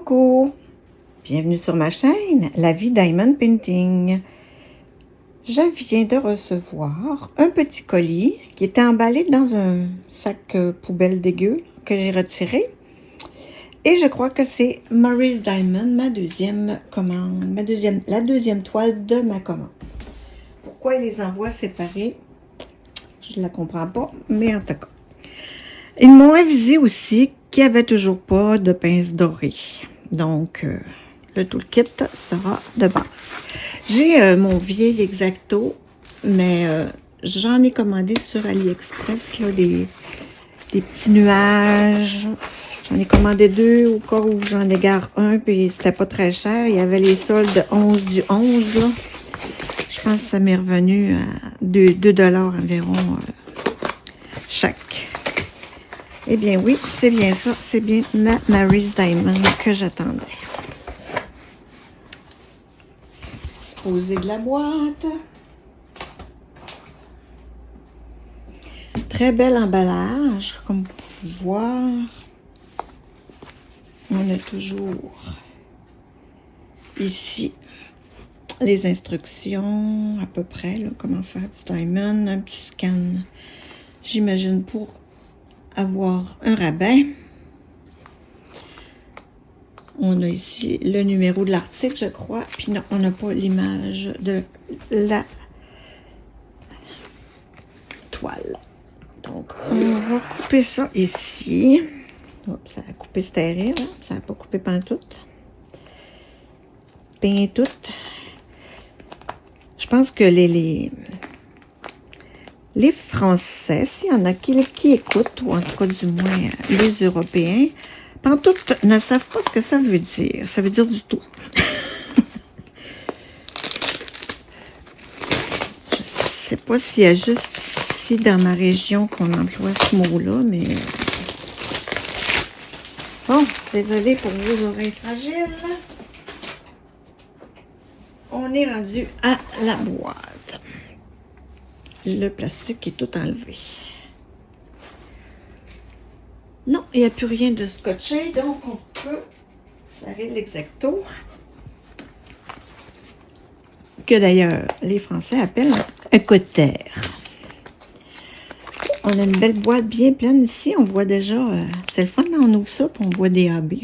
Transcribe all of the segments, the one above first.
Coucou, bienvenue sur ma chaîne, La Vie Diamond Painting. Je viens de recevoir un petit colis qui était emballé dans un sac poubelle dégueu que j'ai retiré. Et je crois que c'est Maurice Diamond, ma deuxième commande, la deuxième toile de ma commande. Pourquoi ils les envoient séparés? Je ne la comprends pas, mais en tout cas. Ils m'ont avisé aussi qu'il n'y avait toujours pas de pince dorée. Donc, le toolkit sera de base. J'ai mon vieil X-Acto, mais j'en ai commandé sur AliExpress, là, des petits nuages. J'en ai commandé 2 au cas où j'en égare un, puis c'était pas très cher. Il y avait les soldes 11 du 11, là. Je pense que ça m'est revenu à 2 $ environ chaque. Eh bien oui, c'est bien ça. C'est bien ma Maurice Diamond que j'attendais. Disposer de la boîte. Très bel emballage, comme vous pouvez voir. On a toujours ici les instructions, à peu près, là, comment faire du diamond, un petit scan, j'imagine, pour avoir un rabais. On a ici le numéro de l'article, je crois. Puis non, on n'a pas l'image de la toile. Donc, on va couper ça ici. Oups, ça a coupé stérile, hein? Ça n'a pas coupé pantoute. Pantoute. Je pense que les Français, s'il y en a qui écoutent, ou en tout cas du moins les Européens, pantoute ne savent pas ce que ça veut dire. Ça veut dire du tout. Je ne sais pas s'il y a juste ici dans ma région qu'on emploie ce mot-là, mais... Bon, désolé pour vos oreilles fragiles. On est rendu à la boîte. Le plastique est tout enlevé. Non, il n'y a plus rien de scotché, donc on peut serrer l'X-Acto. Que d'ailleurs, les Français appellent un cutter. On a une belle boîte bien pleine ici. On voit déjà, c'est le fun, on ouvre ça, puis on voit des AB.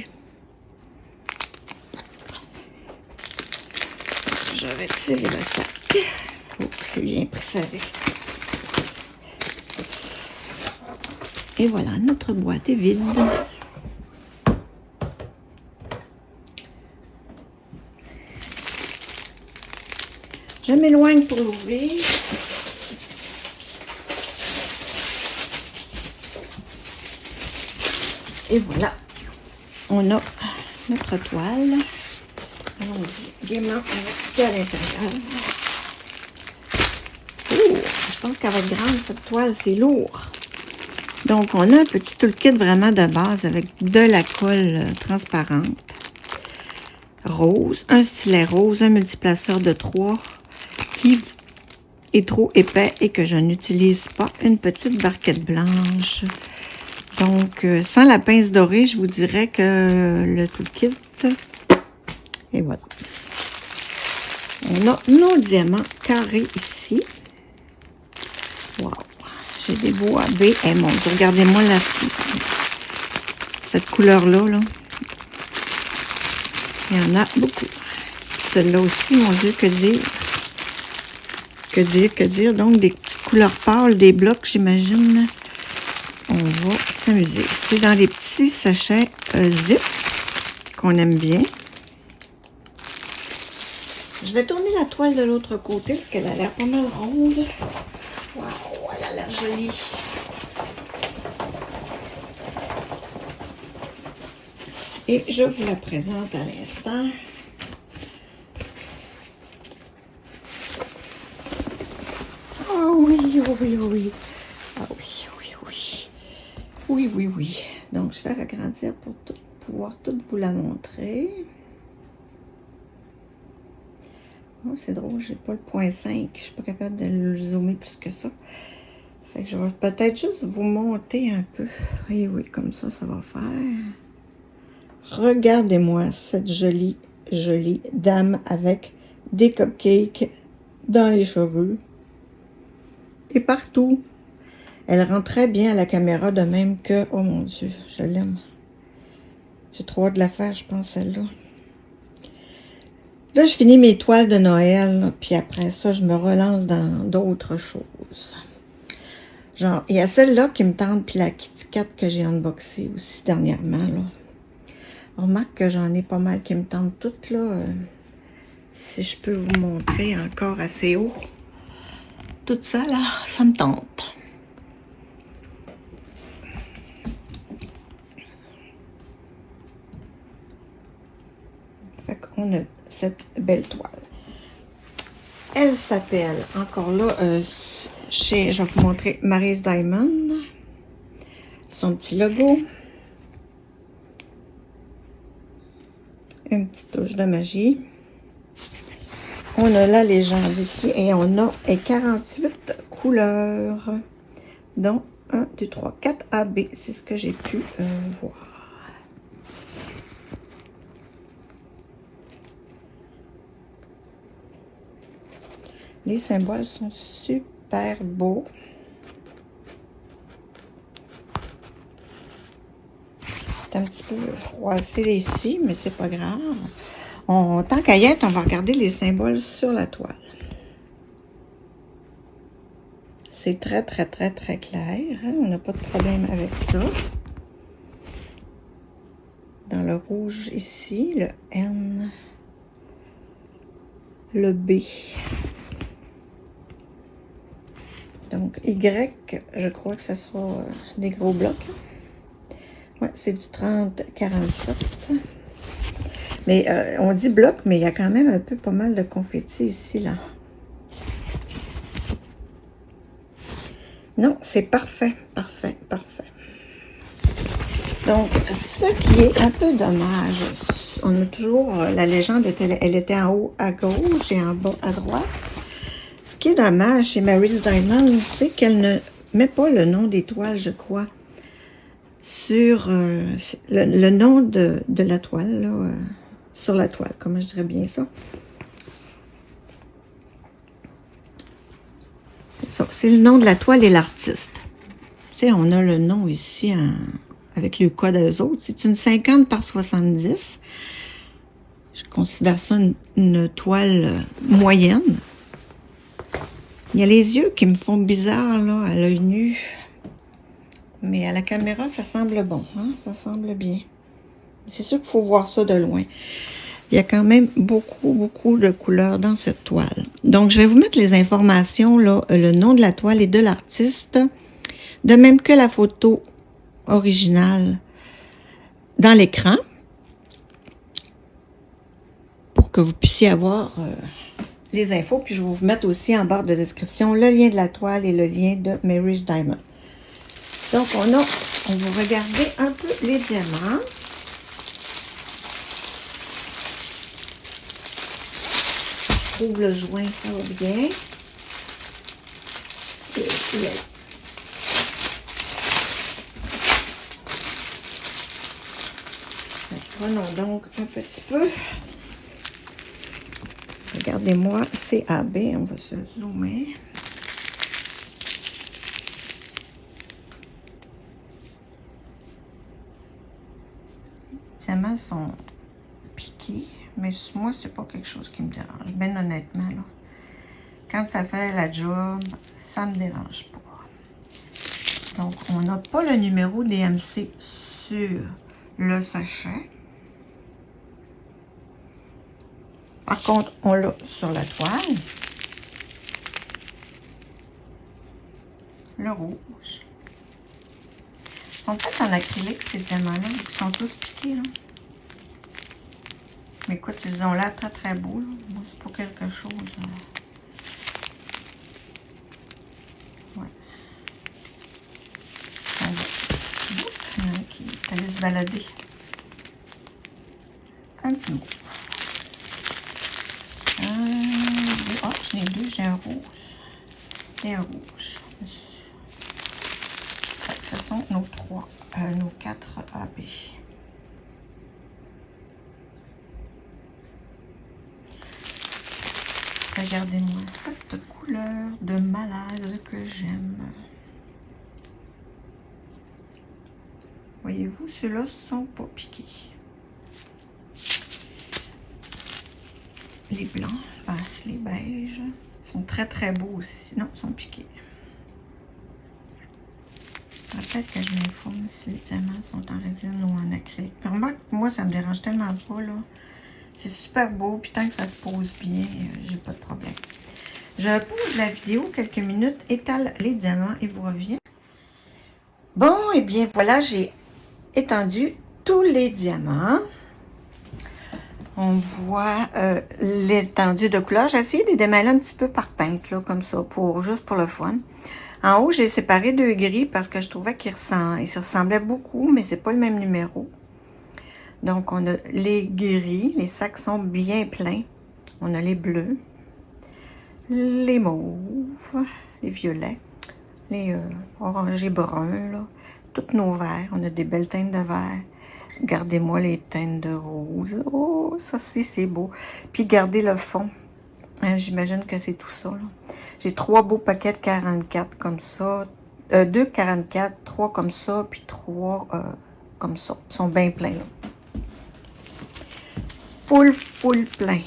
Je vais tirer le sac. Oh, c'est bien préservé. Et voilà, notre boîte est vide. Je m'éloigne pour l'ouvrir. Et voilà, on a notre toile. Allons-y, gaiement avec ce qu'il y a à l'intérieur. Oh, je pense qu'elle va être grande, cette toile, c'est lourd. Donc, on a un petit toolkit vraiment de base avec de la colle transparente. Rose, un stylet rose, un multiplaceur de 3 qui est trop épais et que je n'utilise pas. Une petite barquette blanche. Donc, sans la pince dorée, je vous dirais que le toolkit, et voilà. On a nos diamants carrés ici. Wow! J'ai des beaux AB. Eh mon Dieu, regardez-moi cette couleur-là. Là. Il y en a beaucoup. Celle-là aussi, mon Dieu, que dire? Que dire, que dire? Donc, des petites couleurs pâles, des blocs, j'imagine. On va s'amuser. C'est dans les petits sachets zip qu'on aime bien. Je vais tourner la toile de l'autre côté parce qu'elle a l'air pas mal ronde. Waouh, elle a l'air jolie. Et je vous la présente à l'instant. Oh oui, oh oui, oh oui. Ah oui, oui, oui. Oui, oui, oui. Donc, je vais agrandir pour pouvoir tout vous la montrer. Oh, c'est drôle, j'ai pas le point 5. Je suis pas capable de le zoomer plus que ça. Fait que je vais peut-être juste vous monter un peu. Oui, oui, comme ça, ça va faire. Regardez-moi cette jolie, jolie dame avec des cupcakes dans les cheveux et partout. Elle rend très bien à la caméra, de même que... Oh mon Dieu, je l'aime. J'ai trop hâte de la faire, je pense, celle-là. Là, je finis mes toiles de Noël, là, puis après ça, je me relance dans d'autres choses. Genre, il y a celle-là qui me tente, puis la Kitty Kat que j'ai unboxée aussi dernièrement, là. On remarque que j'en ai pas mal qui me tentent toutes, là. Si je peux vous montrer encore assez haut. Tout ça, là, ça me tente. Fait qu'on a cette belle toile. Elle s'appelle, encore là, je vais vous montrer Mary's Diamond. Son petit logo. Une petite touche de magie. On a la légende ici et on a 48 couleurs. Donc 1, 2, 3, 4 AB. C'est ce que j'ai pu voir. Les symboles sont super beaux. C'est un petit peu froissé ici, mais c'est pas grave. Tant qu'à y être, on va regarder les symboles sur la toile. C'est très, très, très, très clair. Hein? On n'a pas de problème avec ça. Dans le rouge ici, le N, le B. Donc, Y, je crois que ça sera des gros blocs. Ouais, c'est du 30-47. Mais on dit bloc, mais il y a quand même un peu pas mal de confetti ici, là. Non, c'est parfait, parfait, parfait. Donc, ce qui est un peu dommage, on a toujours la légende, elle était en haut à gauche et en bas à droite. Ce qui est dommage chez Mary's Diamond, c'est qu'elle ne met pas le nom des toiles, je crois, sur le nom de la toile, là, sur la toile, comment je dirais bien ça. C'est le nom de la toile et l'artiste. Tu sais, on a le nom ici avec le code à eux autres. C'est une 50 par 70. Je considère ça une toile moyenne. Il y a les yeux qui me font bizarre là, à l'œil nu. Mais à la caméra, ça semble bon. Hein? Ça semble bien. C'est sûr qu'il faut voir ça de loin. Il y a quand même beaucoup, beaucoup de couleurs dans cette toile. Donc, je vais vous mettre les informations, là, le nom de la toile et de l'artiste, de même que la photo originale dans l'écran, pour que vous puissiez avoir les infos. Puis, je vais vous mettre aussi en barre de description le lien de la toile et le lien de Mary's Diamond. Donc, on va regarder un peu les diamants. Je trouve le joint, ça va bien. Prenons donc un petit peu. Regardez-moi, c'est AB, on va se zoomer. Les diamants sont piqués, mais moi, c'est pas quelque chose qui me dérange, bien honnêtement, là. Quand ça fait la job, ça me dérange pas. Donc, on n'a pas le numéro DMC sur le sachet. Par contre, on l'a sur la toile. Le rouge. Ils sont peut-être en acrylique, ces diamants-là, ils sont tous piqués, là. Mais écoute, ils ont l'air très très beaux, là. Moi, c'est pas quelque chose. Ouais. Il y en a qui est allé se balader. Un petit bout. Ah, j'en ai deux, j'ai un rose et un rouge. Ce sont nos 4 AB. regardez-moi cette couleur de malade que j'aime. Voyez-vous, ceux-là ne sont pas piqués. Les blancs, ben, les beiges, sont très très beaux aussi. Non, ils sont piqués. Peut-être que je m'informe si les diamants sont en résine ou en acrylique. Mais remarque, moi, ça me dérange tellement pas, là. C'est super beau, puis tant que ça se pose bien, j'ai pas de problème. Je pose la vidéo quelques minutes, étale les diamants et vous reviens. Bon, et bien voilà, j'ai étendu tous les diamants. On voit l'étendue de couleurs. J'ai essayé de les démêler un petit peu par teinte, là, comme ça, juste pour le fun. En haut, j'ai séparé 2 gris parce que je trouvais qu'ils se ressemblaient beaucoup, mais c'est pas le même numéro. Donc, on a les gris, les sacs sont bien pleins. On a les bleus, les mauves, les violets, les orangés bruns, là. Tous nos verts. On a des belles teintes de vert. Regardez-moi les teintes de rose. Oh, ça c'est beau. Puis, regardez le fond. Hein, j'imagine que c'est tout ça, là. J'ai 3 beaux paquets de 44 comme ça. 2 44, 3 comme ça, puis 3 comme ça. Ils sont bien pleins, là. Full plein.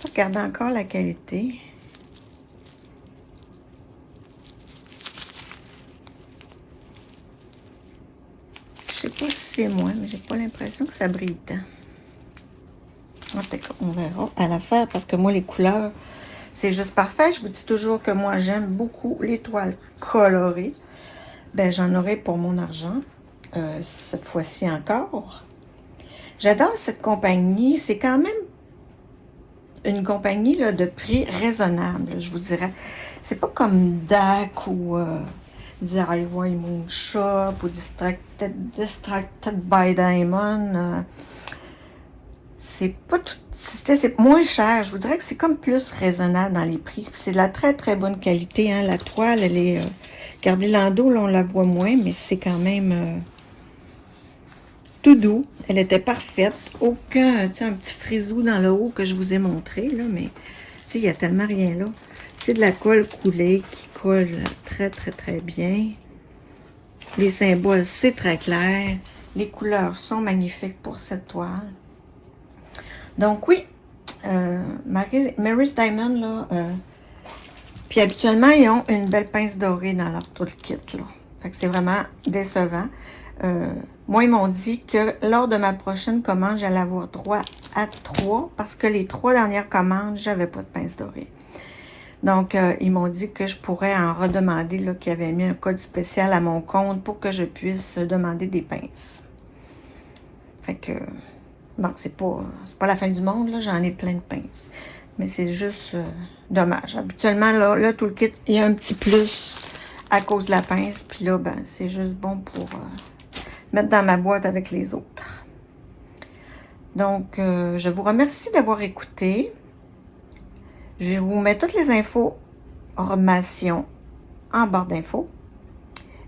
Regardez encore la qualité. Je sais pas si c'est moi, mais j'ai pas l'impression que ça brille tant. En tout cas, on verra à la faire parce que moi, les couleurs, c'est juste parfait. Je vous dis toujours que moi, j'aime beaucoup les toiles colorées. Ben, j'en aurai pour mon argent. Cette fois-ci encore. J'adore cette compagnie. C'est quand même une compagnie là, de prix raisonnable, je vous dirais. C'est pas comme DAC ou DIY Moon Shop ou Distracted by Diamond. C'est pas tout. C'est moins cher. Je vous dirais que c'est comme plus raisonnable dans les prix. C'est de la très très bonne qualité. Hein. La toile, elle est. Regardez l'endos, là, on la voit moins, mais c'est quand même tout doux. Elle était parfaite. Aucun, tu sais, un petit frisou dans le haut que je vous ai montré, là, mais tu sais, il n'y a tellement rien là. C'est de la colle coulée qui colle très très très bien. Les symboles, c'est très clair. Les couleurs sont magnifiques pour cette toile. Donc oui, Mary's Diamond, là, puis habituellement, ils ont une belle pince dorée dans leur toolkit, là. Fait que c'est vraiment décevant. Moi, ils m'ont dit que lors de ma prochaine commande, j'allais avoir droit à 3 parce que les 3 dernières commandes, j'avais pas de pince dorée. Donc, ils m'ont dit que je pourrais en redemander, là, qu'ils avaient mis un code spécial à mon compte pour que je puisse demander des pinces. Fait que, bon, c'est pas la fin du monde, là, j'en ai plein de pinces. Mais c'est juste dommage. Habituellement, là, le toolkit, il y a un petit plus à cause de la pince. Puis là, ben, c'est juste bon pour mettre dans ma boîte avec les autres. Donc, je vous remercie d'avoir écouté. Je vais vous mettre toutes les informations en barre d'infos.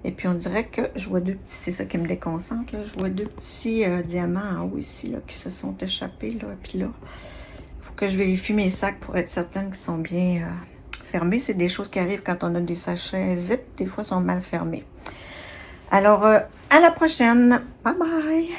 Et puis, on dirait que je vois 2 petits, c'est ça qui me déconcentre, là. Je vois 2 petits diamants en haut ici, là, qui se sont échappés, là. Puis là, il faut que je vérifie mes sacs pour être certaine qu'ils sont bien fermés. C'est des choses qui arrivent quand on a des sachets zip. Des fois, ils sont mal fermés. Alors, à la prochaine. Bye bye!